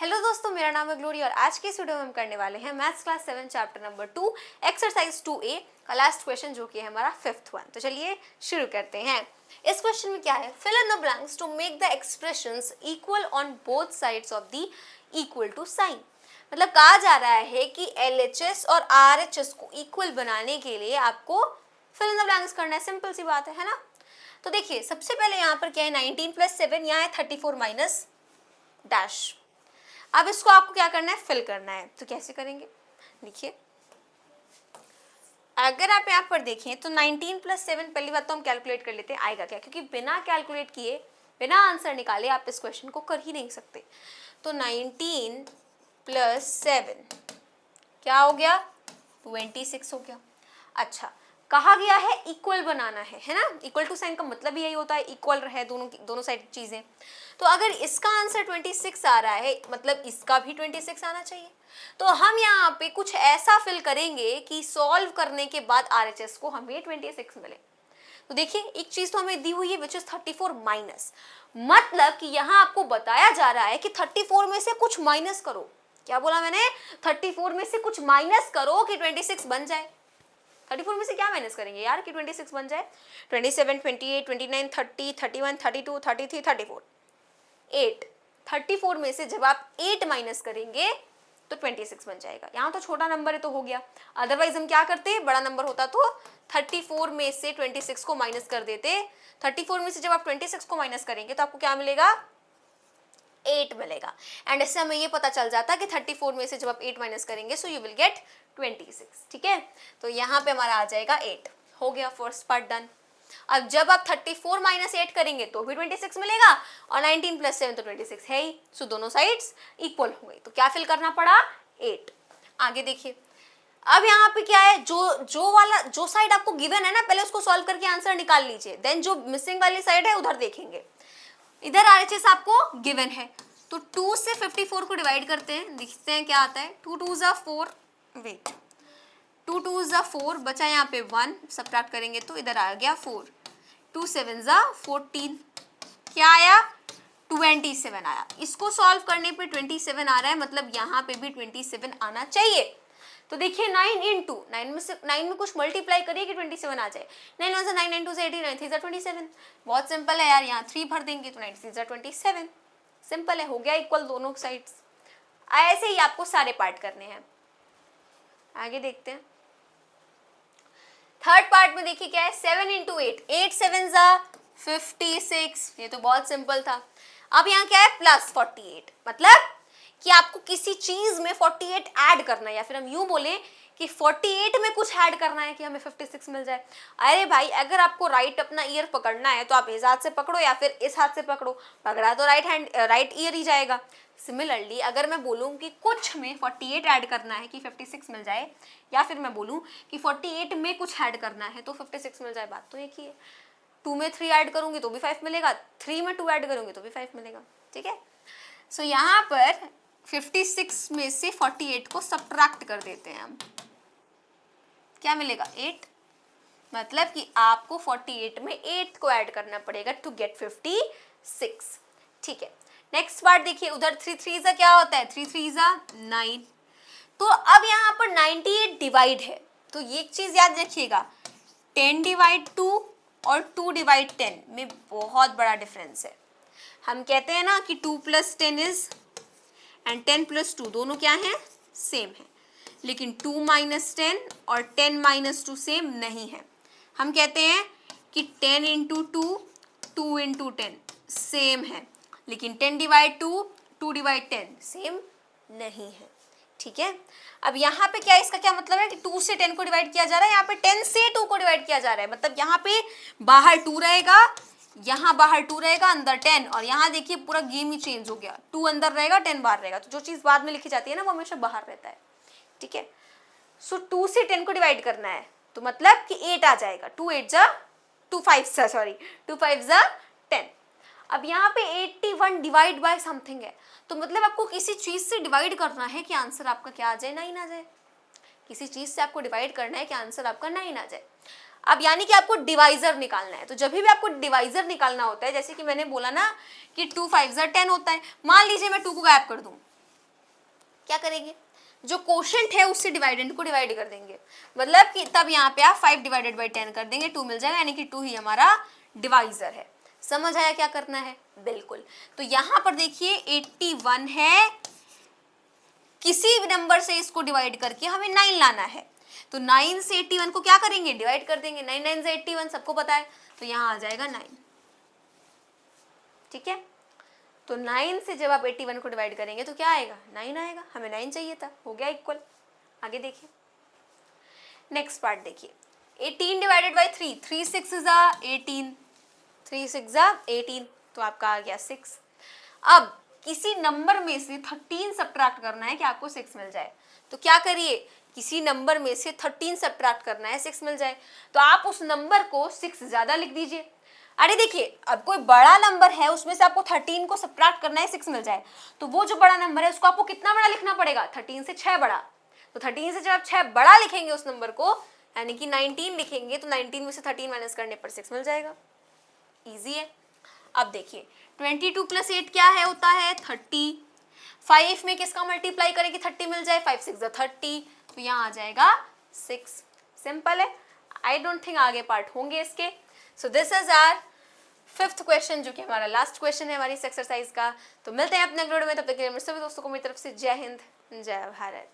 Hello दोस्तों, मेरा नाम है ग्लोरी और आज के इस वीडियो में हम करने वाले हैं maths class 7 chapter number 2 exercise 2A का लास्ट क्वेश्चन जो कि है हमारा 5th वन। तो चलिए शुरू करते हैं। इस क्वेश्चन में क्या है, fill in the blanks to make the expressions equal on both sides of the equal to sign. मतलब कहा जा रहा है कि LHS और RHS को इक्वल बनाने के लिए आपको फिल इन द ब्लैंक्स करना है। सिंपल सी बात है ना। तो देखिए सबसे पहले यहाँ पर क्या है, 19 + 7, यहाँ है 34 माइनस डैश। अब इसको आपको क्या करना है, फिल करना है। तो कैसे करेंगे, देखिए अगर आप यहाँ पर देखें तो 19 + 7, पहली बात तो हम कैलकुलेट कर लेते हैं आएगा क्या, क्योंकि बिना कैलकुलेट किए बिना आंसर निकाले आप इस क्वेश्चन को कर ही नहीं सकते। तो 19 + 7 क्या हो गया, 26 हो गया। अच्छा, कहा गया है इक्वल बनाना है ना। इक्वल टू साइन का मतलब यही होता है इक्वल रहे दोनों साइड चीजें। तो अगर इसका आंसर 26 आ रहा है, मतलब इसका भी 26 आना चाहिए। तो हम यहाँ पे कुछ ऐसा फिल करेंगे कि सॉल्व करने के बाद RHS को हमें 26 मिले। तो देखिए एक चीज तो हमें दी हुई है विच इज 34 माइनस, मतलब कि यहाँ आपको बताया जा रहा है कि 34 में से कुछ माइनस करो। क्या बोला मैंने, 34 में से कुछ माइनस करो कि 26 बन जाए। 34 में से क्या माइनस करेंगे यार कि 26 बन जाए। 27, 28, 29, 30, 31, 32, 33, 34, 8। 34 में से जब आप 8 माइनस करेंगे तो 26 बन जाएगा। यहाँ तो छोटा नंबर है तो हो गया, अदरवाइज हम क्या करते, बड़ा नंबर होता तो 34 में से 26 को माइनस कर देते। 34 में से जब आप 26 को माइनस करेंगे तो आपको क्या मिलेगा, 8 मिलेगा। एंड इससे हमें ये पता चल जाता है कि 34 में से जब आप 8 माइनस करेंगे सो यू विल गेट 26। ठीक है, तो यहाँ पे हमारा आ जाएगा 8। हो गया फर्स्ट पार्ट डन। अब जब आप 34 - 8 करेंगे तो भी 26 मिलेगा और 19 + 7 तो 26 है ही। सो दोनों साइड्स इक्वल हो गई। तो क्या फिल करना पड़ा, 8। आगे देखिए, अब यहाँ पे क्या है, जो साइड आपको गिवन है ना, पहले उसको सॉल्व करके आंसर निकाल लीजिए, देन जो मिसिंग वाली साइड है उधर देखेंगे। इधर RHS आपको गिवन है तो 2 से 54 को डिवाइड करते हैं, देखते हैं क्या आता है। 2 2 = 4, वेट 2 2 = 4, बचा यहाँ पे 1, सब्ट्रैक्ट करेंगे तो इधर आ गया 4। 2 7 = 14, क्या आया, 27 आया। इसको सॉल्व करने पे 27 आ रहा है, मतलब यहाँ पे भी 27 आना चाहिए। तो देखिए 9 × 9 में कुछ मल्टीप्लाई करिए कि 27 आ जाए। 9 1 = 9, 9 2 = 18, 9 3 = 27। बहुत सिंपल है यार, यहाँ 3 भर देंगे तो 9 3 = 27। सिंपल है, हो गया इक्वल दोनों साइड्स। ऐसे ही आपको सारे पार्ट करने हैं। आगे देखते हैं थर्ड पार्ट में। देखिए क्या है, 7 × 8, 8 7 = 56। ये तो बहुत सिंपल था। अब यहाँ क्या है, +48, मतलब कि आपको किसी चीज में 48 ऐड करना है, या फिर हम यूं बोलें कि 48 में कुछ ऐड करना है कि हमें 56 मिल जाए। अरे भाई, अगर आपको राइट अपना ईयर पकड़ना है तो आप इस हाथ से पकड़ो या फिर इस हाथ से पकड़ो, पकड़ा तो राइट ईयर ही जाएगा। सिमिलरली अगर मैं बोलूँ कि कुछ में 48 ऐड करना है कि 56 मिल जाए, या फिर मैं बोलूँ कि 48 में कुछ ऐड करना है तो 56 मिल जाए, बात तो एक ही है। 2 में 3 ऐड करूंगी तो भी 5 मिलेगा, 3 में 2 ऐड करूंगी तो भी 5 मिलेगा। ठीक है, सो यहाँ पर 56 में से 48 को सब्ट्रैक्ट कर देते हैं हम, क्या मिलेगा, 8। मतलब कि आपको 48 में 8 को ऐड करना पड़ेगा टू गेट 56। ठीक है, नेक्स्ट पार्ट देखिए, उधर 3 3 सा क्या होता है, 3 3 = 9। तो अब यहाँ पर 98 डिवाइड है, तो ये एक चीज याद रखिएगा, 10 / 2 और 2 / 10 में बहुत बड़ा डिफरेंस है। हम कहते हैं ना कि 2 + 10 इज एंड 10 + 2 दोनों क्या हैं, सेम है। लेकिन 2 - 10 और 10 - 2 सेम नहीं है। हम कहते हैं कि 10 × 2 2 × 10 सेम है, लेकिन 10 / 2 2 / 10 सेम नहीं है। ठीक है, अब यहाँ पे क्या, इसका क्या मतलब है कि 2 से 10 को डिवाइड किया जा रहा है, यहाँ पे 10 से 2 को डिवाइड किया जा रहा है। मतलब यहाँ पे बाहर 2 रहेगा, यहाँ बाहर 2 रहेगा, अंदर 10, और यहाँ देखिए पूरा गेम ही चेंज हो गया, 2 अंदर रहेगा 10 बाहर रहेगा। तो जो चीज बाद में लिखी जाती है ना वो हमेशा बाहर रहता है। ठीक है, सो 2 से 10 को डिवाइड करना है तो मतलब कि 8 आ जाएगा। 2 5 = 10। अब यहाँ पे 81 डिवाइड बाय समथिंग है, तो मतलब आपको किसी चीज से डिवाइड करना है कि आंसर आपका क्या आ जाए, 9 आ जाए। किसी चीज से आपको डिवाइड करना है कि आंसर आपका 9 आ जाए। अब यानी कि आपको डिवाइजर निकालना है। तो जब भी आपको डिवाइजर निकालना होता है, जैसे कि मैंने बोला ना कि 2 5 = 10 होता है, मान लीजिए मैं 2 को गायब कर दूं, क्या करेंगे, जो कोशेंट है उससे डिवाइडेंड को डिवाइड कर देंगे, मतलब कि तब यहाँ पे आप 5 डिवाइडेड बाई 10 कर देंगे, 2 मिल जाएगा, यानी कि 2 ही हमारा डिवाइजर है। समझ आया क्या करना है? बिल्कुल। तो यहाँ पर देखिए 81 है, किसी भी नंबर से इसको डिवाइड करके हमें 9 लाना है, तो 9 से 81 को क्या करेंगे, डिवाइड कर देंगे, 9 9 से 81 सबको पता है, तो यहाँ आ जाएगा 9। ठीक है, तो 9 से जब आप 81 को डिवाइड करेंगे तो क्या आएगा, 9 आएगा, हमें 9 चाहिए था, हो गया इक्वल। आगे देखिए नेक्स्ट पार्ट देखिए, 18 डिवाइडेड बाई 3, 3 6 इज 18, 3 6 18, तो आपका आ गया 6। अब किसी नंबर में से 13 सब्ट्रैक्ट करना है कि आपको 6 मिल जाए, तो क्या करिए, किसी नंबर में से 13 सब्ट्रैक्ट करना है 6 मिल जाए, तो आप उस नंबर को 6 ज्यादा लिख दीजिए। अरे देखिए, अब कोई बड़ा नंबर है उसमें से आपको 13 को सब्ट्रैक्ट करना है 6 मिल जाए, तो वो जो बड़ा नंबर है उसको आपको कितना बड़ा लिखना पड़ेगा, 13 से 6 बड़ा। तो 13 से जब आप 6 बड़ा लिखेंगे उस नंबर को, यानी कि 19 लिखेंगे, तो 19 में से 13 माइनस करने पर 6 मिल जाएगा। इजी है। अब देखिए 22 प्लस 8 क्या है, होता है 30। 5 में किसका मल्टीप्लाई करें कि 30 मिल जाए, 5 6 30, तो यहाँ आ जाएगा 6। सिंपल है, आई डोंट थिंक आगे पार्ट होंगे इसके। So this is our 5th question, जो कि हमारा लास्ट क्वेश्चन है हमारी इस एक्सरसाइज का। तो मिलते हैं अपने अगले वीडियो में, तब तक के लिए मेरे सभी दोस्तों को मेरी तरफ से जय हिंद, जय भारत।